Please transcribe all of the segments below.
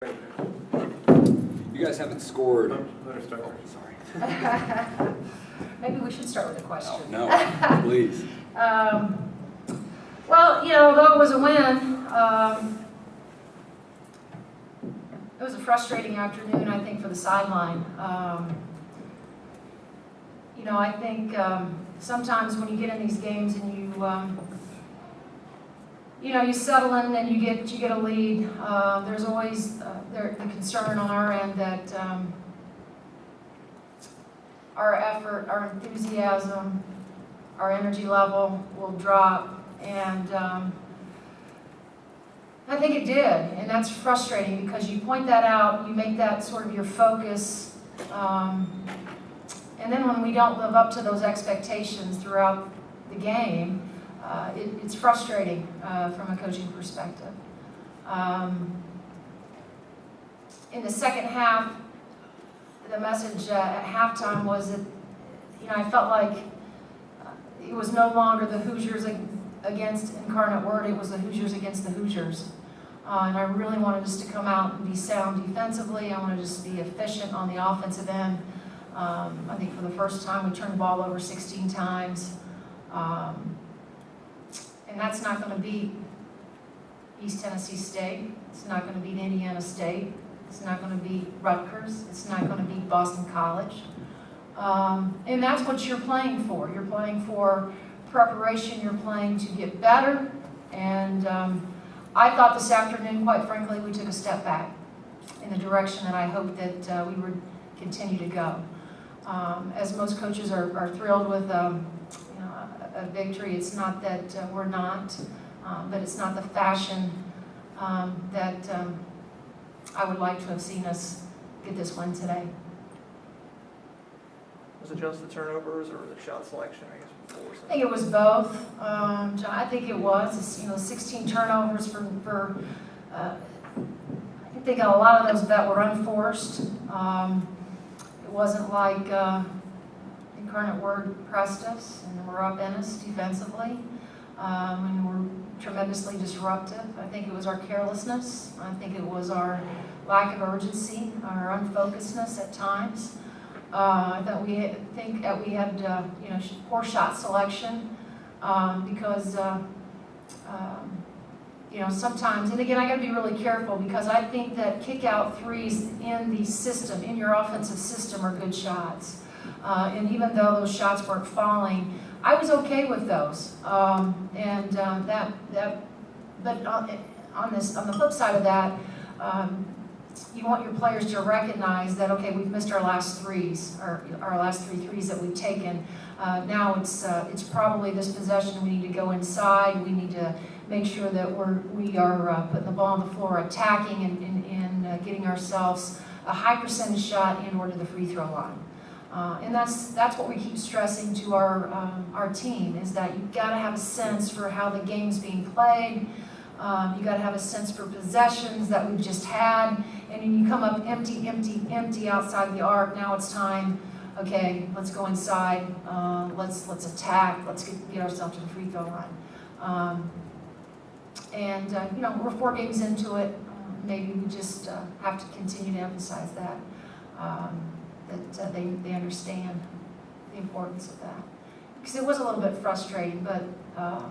You guys haven't scored. Sorry. Maybe we should start with a question. No, please. Well, although it was a win, it was a frustrating afternoon, I think, for the sideline. I think sometimes when you get in these games and you settle in and you get a lead, there's always the concern on our end that our effort, our enthusiasm, our energy level will drop, and I think it did, and that's frustrating because you point that out, you make that sort of your focus, and then when we don't live up to those expectations throughout the game, it's frustrating from a coaching perspective. In the second half, the message at halftime was that, I felt like it was no longer the Hoosiers against Incarnate Word, it was the Hoosiers against the Hoosiers. And I really wanted us to come out and be sound defensively. I wanted us to be efficient on the offensive end. I think for the first time we turned the ball over 16 times. And that's not going to beat East Tennessee State. It's not going to beat Indiana State. It's not going to beat Rutgers. It's not going to beat Boston College. And that's what you're playing for. You're playing for preparation. You're playing to get better. And I thought this afternoon, quite frankly, we took a step back in the direction that I hoped that we would continue to go. As most coaches are thrilled with a victory, it's not that we're not, but it's not the fashion that I would like to have seen us get this win today. Was it just the turnovers or the shot selection, I guess, before? I think it was both. John, I think it was, 16 turnovers for I think a lot of those that were unforced. It wasn't like Incarnate Word pressed us and were up in us defensively. And were tremendously disruptive. I think it was our carelessness. I think it was our lack of urgency, our unfocusedness at times. That we had poor shot selection because sometimes, and again, I got to be really careful because I think that kick-out threes in the system, in your offensive system, are good shots. And even though those shots weren't falling, I was okay with those. But on the flip side of that, you want your players to recognize that, okay, we've missed our last threes, or our last 3 threes that we've taken. Now it's probably this possession we need to go inside. We need to make sure that we are putting the ball on the floor, attacking and getting ourselves a high percentage shot in order to the free throw line. And that's what we keep stressing to our team, is that you've got to have a sense for how the game's being played. You got to have a sense for possessions that we've just had, and then you come up empty outside the arc. Now it's time. Okay, let's go inside. Let's attack. Let's get ourselves to the free throw line. We're 4 games into it. Maybe we just have to continue to emphasize that. That they understand the importance of that. Because it was a little bit frustrating, but I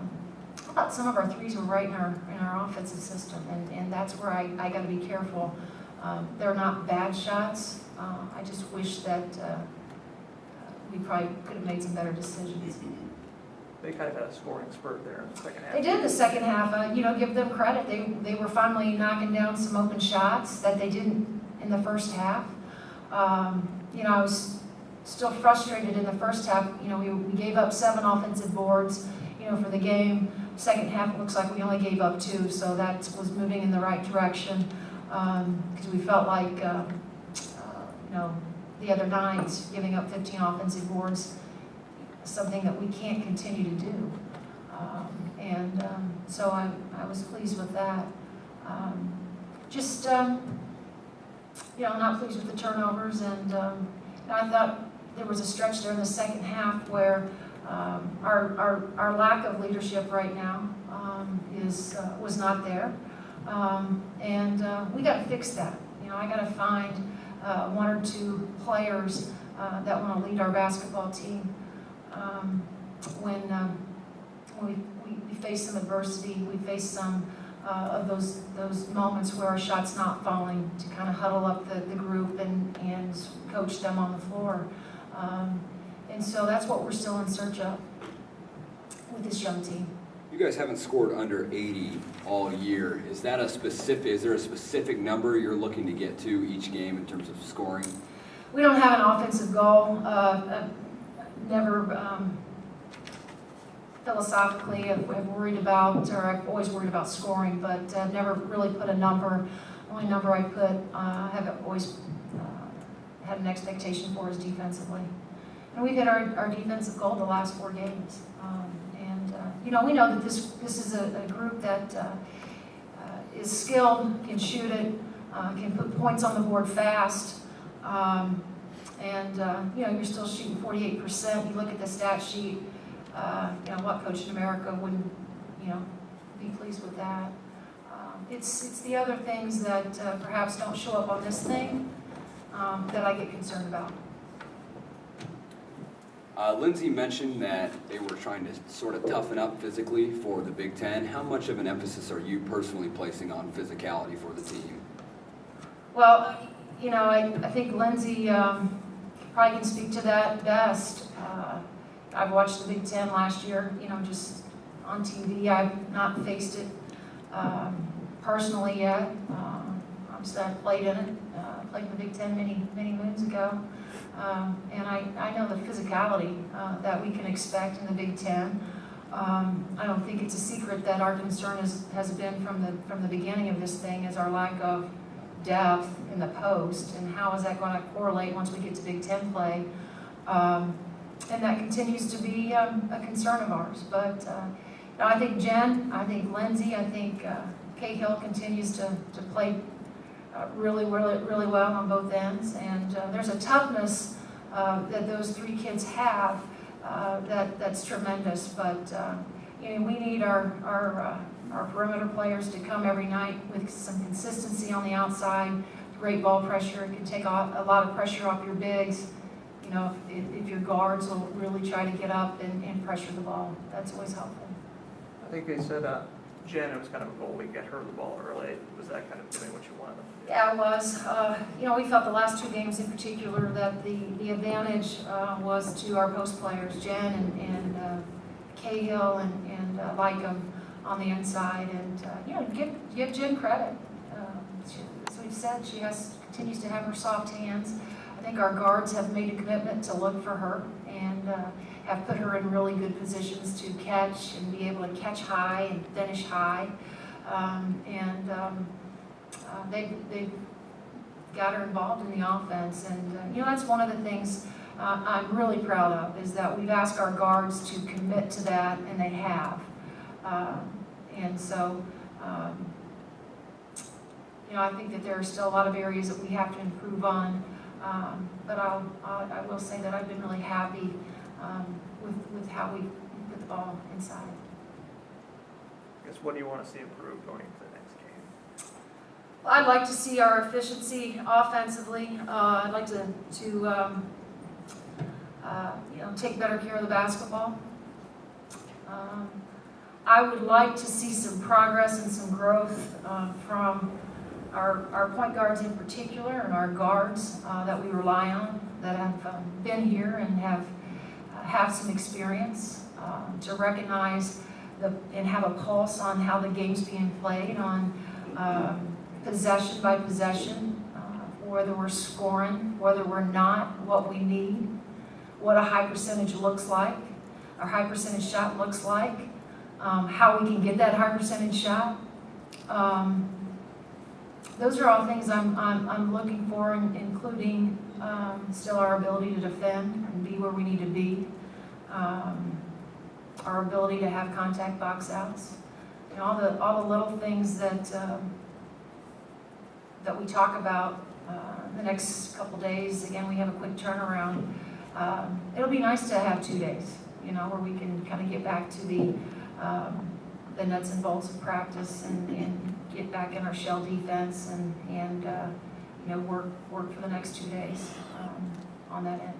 thought some of our threes were right in our offensive system, and that's where I got to be careful. They're not bad shots. I just wish that we probably could have made some better decisions. They kind of had a scoring spurt there in the second half. They did in the second half. Give them credit. They were finally knocking down some open shots that they didn't in the first half. I was still frustrated in the first half. We gave up 7 offensive boards, for the game. Second half, it looks like we only gave up 2, so that was moving in the right direction. Because we felt like, the other nights, giving up 15 offensive boards, something that we can't continue to do. So I was pleased with that. Not pleased with the turnovers, and I thought there was a stretch there in the second half where our lack of leadership right now was not there. We got to fix that. You know, I got to find one or two players that want to lead our basketball team. When we face some adversity, we face some of those moments where our shot's not falling, to kind of huddle up the group and coach them on the floor. And so that's what we're still in search of with this young team. You guys haven't scored under 80 all year. Is there a specific number you're looking to get to each game in terms of scoring? We don't have an offensive goal. Never philosophically I've worried about, or I've always worried about scoring, but never really put a number. The only number I put, have always had an expectation for is defensively. And we've hit our defensive goal the last 4 games. You know, we know that this is a group that is skilled, can shoot it, can put points on the board fast. You know, you're still shooting 48%. You look at the stat sheet, you know, what coach in America wouldn't, you know, be pleased with that? It's the other things that perhaps don't show up on this thing that I get concerned about. Lindsay mentioned that they were trying to sort of toughen up physically for the Big Ten. How much of an emphasis are you personally placing on physicality for the team? Well, you know, I think Lindsay probably can speak to that best. I've watched the Big Ten last year, you know, just on TV. I've not faced it personally yet. Obviously, I played in it, played in the Big Ten many moons ago. And I know the physicality that we can expect in the Big Ten. I don't think it's a secret that our concern has been from the beginning of this thing is our lack of depth in the post, and how is that going to correlate once we get to Big Ten play. And that continues to be a concern of ours. But you know, I think Jen, I think Lindsay, I think Cahill continues to play really well on both ends, and there's a toughness that those 3 kids have that's tremendous. But you know, we need our perimeter players to come every night with some consistency on the outside, great ball pressure. It can take a lot of pressure off your bigs. You know, if your guards will really try to get up and pressure the ball, that's always helpful. I think they said, Jen, it was kind of a goal to get her the ball early. Was that kind of doing what you wanted them to do? Yeah, it was. You know, we felt the last 2 games in particular that the advantage was to our post players, Jen and Cahill and Lycum on the inside. And, you know, give Jen credit. As we've said, she continues to have her soft hands. I think our guards have made a commitment to look for her and have put her in really good positions to catch and be able to catch high and finish high. They've got her involved in the offense. And, you know, that's one of the things I'm really proud of, is that we've asked our guards to commit to that, and they have. You know, I think that there are still a lot of areas that we have to improve on. But I will say that I've been really happy with how we put the ball inside. I guess, what do you want to see improved going into the next game? Well, I'd like to see our efficiency offensively. I'd like to you know, take better care of the basketball. I would like to see some progress and some growth from our point guards in particular, and our guards that we rely on, that have been here and have some experience, to recognize and have a pulse on how the game's being played, on possession by possession, whether we're scoring, whether we're not, what we need, what a high percentage looks like, our high percentage shot looks like, how we can get that high percentage shot. Those are all things I'm looking for, including still our ability to defend and be where we need to be, our ability to have contact box outs, and all the little things that we talk about the next couple days. Again, we have a quick turnaround. It'll be nice to have 2 days, you know, where we can kind of get back to the nuts and bolts of practice and get back in our shell defense and work for the next 2 days on that end.